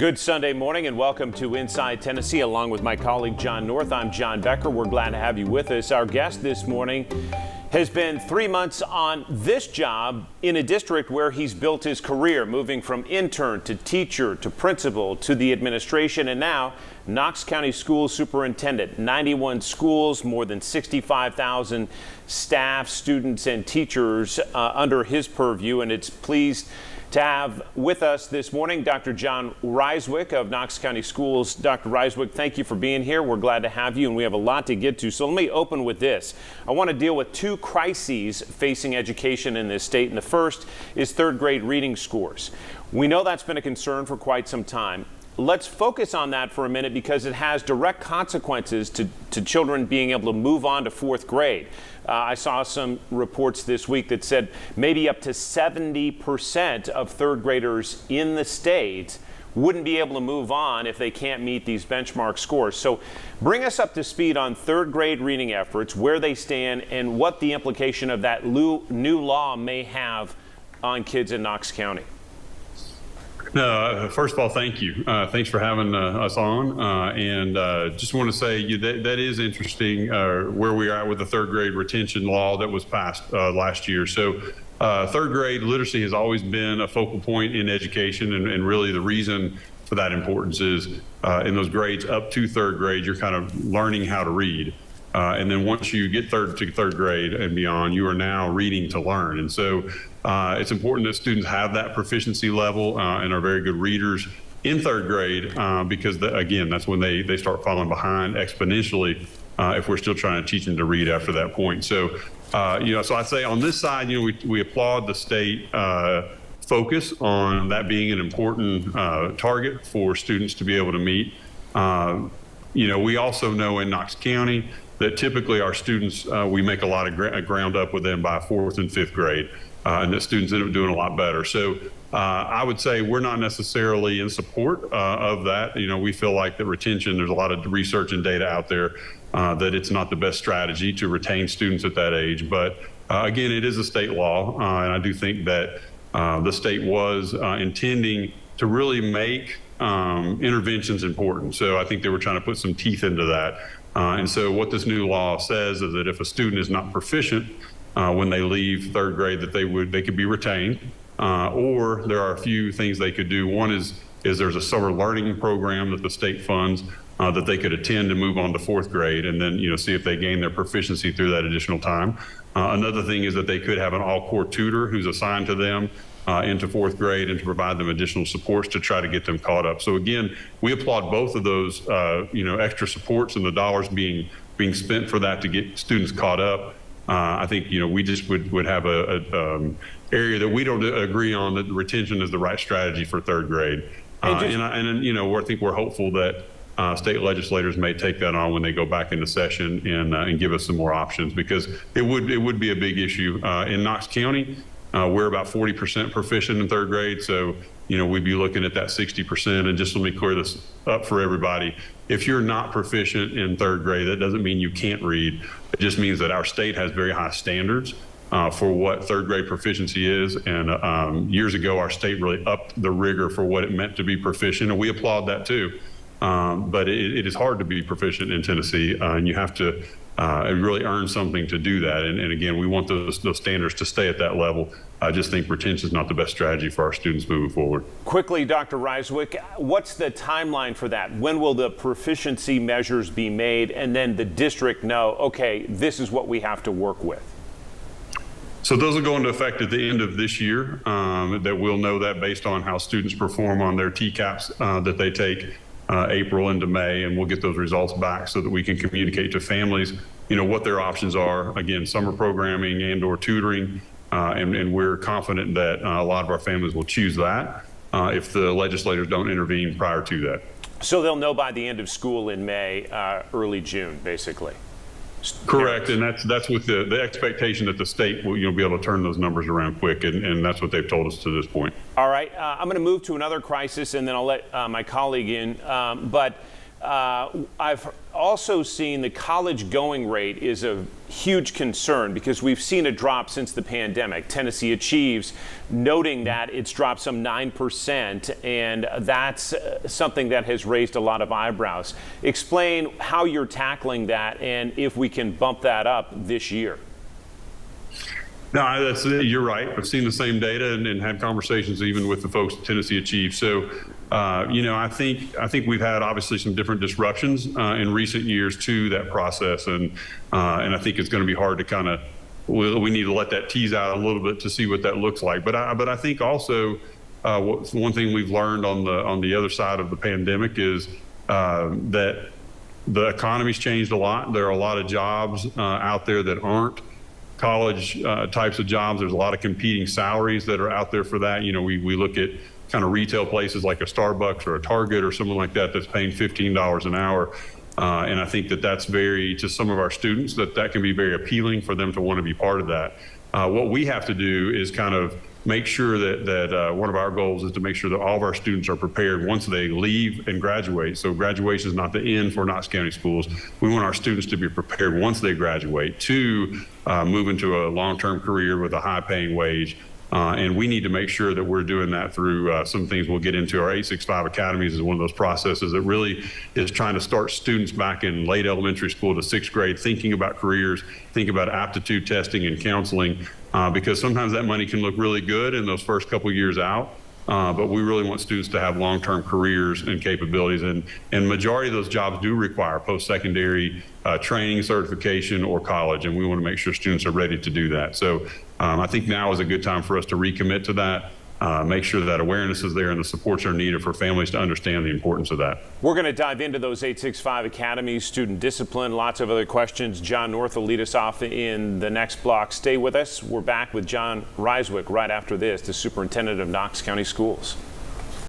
Good Sunday morning and welcome to Inside Tennessee. Along with my colleague John North, I'm John Becker. We're glad to have you with us. Our guest this morning has been 3 months on this job in a district where he's built his career, moving from intern to teacher to principal to the administration, and now Knox County School Superintendent. 91 schools, more than 65,000 staff, students, and teachers under his purview, and it's pleased to have with us this morning Dr. John Rysewyk of Knox County Schools. Dr. Rysewyk, thank you for being here. We're glad to have you, and we have a lot to get to. So let me open with this. I want to deal with two crises facing education in this state, and the first is third grade reading scores. We know that's been a concern for quite some time. Let's focus on that for a minute because it has direct consequences to children being able to move on to fourth grade. I saw some reports this week that said maybe up to 70% of third graders in the state wouldn't be able to move on if they can't meet these benchmark scores. So bring us up to speed on third grade reading efforts, where they stand, and what the implication of that new law may have on kids in Knox County. No, first of all, thank you. Thanks for having us on. And just want to say that is interesting where we are at with the third grade retention law that was passed last year. So third grade literacy has always been a focal point in education. And really the reason for that importance is in those grades up to third grade, you're kind of learning how to read. And then once you get to third grade and beyond, you are now reading to learn. And so it's important that students have that proficiency level and are very good readers in third grade because, again, that's when they start falling behind exponentially if we're still trying to teach them to read after that point. So, so I'd say on this side, we applaud the state focus on that being an important target for students to be able to meet. We also know in Knox County that typically our students, we make a lot of ground up with them by fourth and fifth grade, and that students end up doing a lot better. So I would say we're not necessarily in support of that. We feel like that retention, there's a lot of research and data out there that it's not the best strategy to retain students at that age. But again, it is a state law, and I do think that the state was intending to really make interventions important. So I think they were trying to put some teeth into that. And so what this new law says is that if a student is not proficient when they leave third grade, that they could be retained, or there are a few things they could do. One is there's a summer learning program that the state funds that they could attend to move on to fourth grade, and then see if they gain their proficiency through that additional time. Another thing is that they could have an all-core tutor who's assigned to them into fourth grade and to provide them additional supports to try to get them caught up. So again, we applaud both of those, extra supports and the dollars being spent for that to get students caught up. I think, we just would have a area that we don't agree on, that retention is the right strategy for third grade. I think we're hopeful that state legislators may take that on when they go back into session and give us some more options, because it would be a big issue. In Knox County, we're about 40% proficient in third grade. So, we'd be looking at that 60%. And just let me clear this up for everybody. If you're not proficient in third grade, that doesn't mean you can't read. It just means that our state has very high standards for what third grade proficiency is. And years ago, our state really upped the rigor for what it meant to be proficient. And we applaud that too. But it is hard to be proficient in Tennessee, and you have to really earn something to do that. And again, we want those standards to stay at that level. I just think retention is not the best strategy for our students moving forward. Quickly, Dr. Rysewyk, what's the timeline for that? When will the proficiency measures be made, and then the district know, okay, this is what we have to work with? So those will go into effect at the end of this year. That we'll know that based on how students perform on their TCAPs that they take April into May, and we'll get those results back so that we can communicate to families, what their options are. Again, summer programming and/or tutoring, and we're confident that a lot of our families will choose that if the legislators don't intervene prior to that. So they'll know by the end of school in May, early June, basically. Correct, and that's with the expectation that the state will be able to turn those numbers around quick, and that's what they've told us to this point. All right, I'm going to move to another crisis, and then I'll let my colleague in. But I've also seeing the college going rate is a huge concern because we've seen a drop since the pandemic. Tennessee Achieves noting that it's dropped some 9%, and that's something that has raised a lot of eyebrows. Explain how you're tackling that and if we can bump that up this year. No, you're right. I've seen the same data and had conversations even with the folks at Tennessee Achieve. So, I think we've had obviously some different disruptions in recent years to that process, and I think it's going to be hard to kind of we need to let that tease out a little bit to see what that looks like. But I think also one thing we've learned on the other side of the pandemic is that the economy's changed a lot. There are a lot of jobs out there that aren't college types of jobs. There's a lot of competing salaries that are out there for that. We look at kind of retail places like a Starbucks or a Target or someone like that that's paying $15 an hour. And I think that's to some of our students, that can be very appealing for them to want to be part of that. What we have to do is kind of make sure that one of our goals is to make sure that all of our students are prepared once they leave and graduate. So graduation is not the end for Knox County schools. We want our students to be prepared once they graduate to move into a long-term career with a high-paying wage. And we need to make sure that we're doing that through some things we'll get into. Our 865 Academies is one of those processes that really is trying to start students back in late elementary school to sixth grade, thinking about careers, thinking about aptitude testing and counseling, because sometimes that money can look really good in those first couple years out. But we really want students to have long-term careers and capabilities, and majority of those jobs do require post-secondary training, certification, or college, and we want to make sure students are ready to do that. So I think now is a good time for us to recommit to that, make sure that awareness is there and the supports are needed for families to understand the importance of that. We're going to dive into those 865 Academies, student discipline, lots of other questions. John North will lead us off in the next block. Stay with us. We're back with Rysewyk right after this, the Superintendent of Knox County Schools.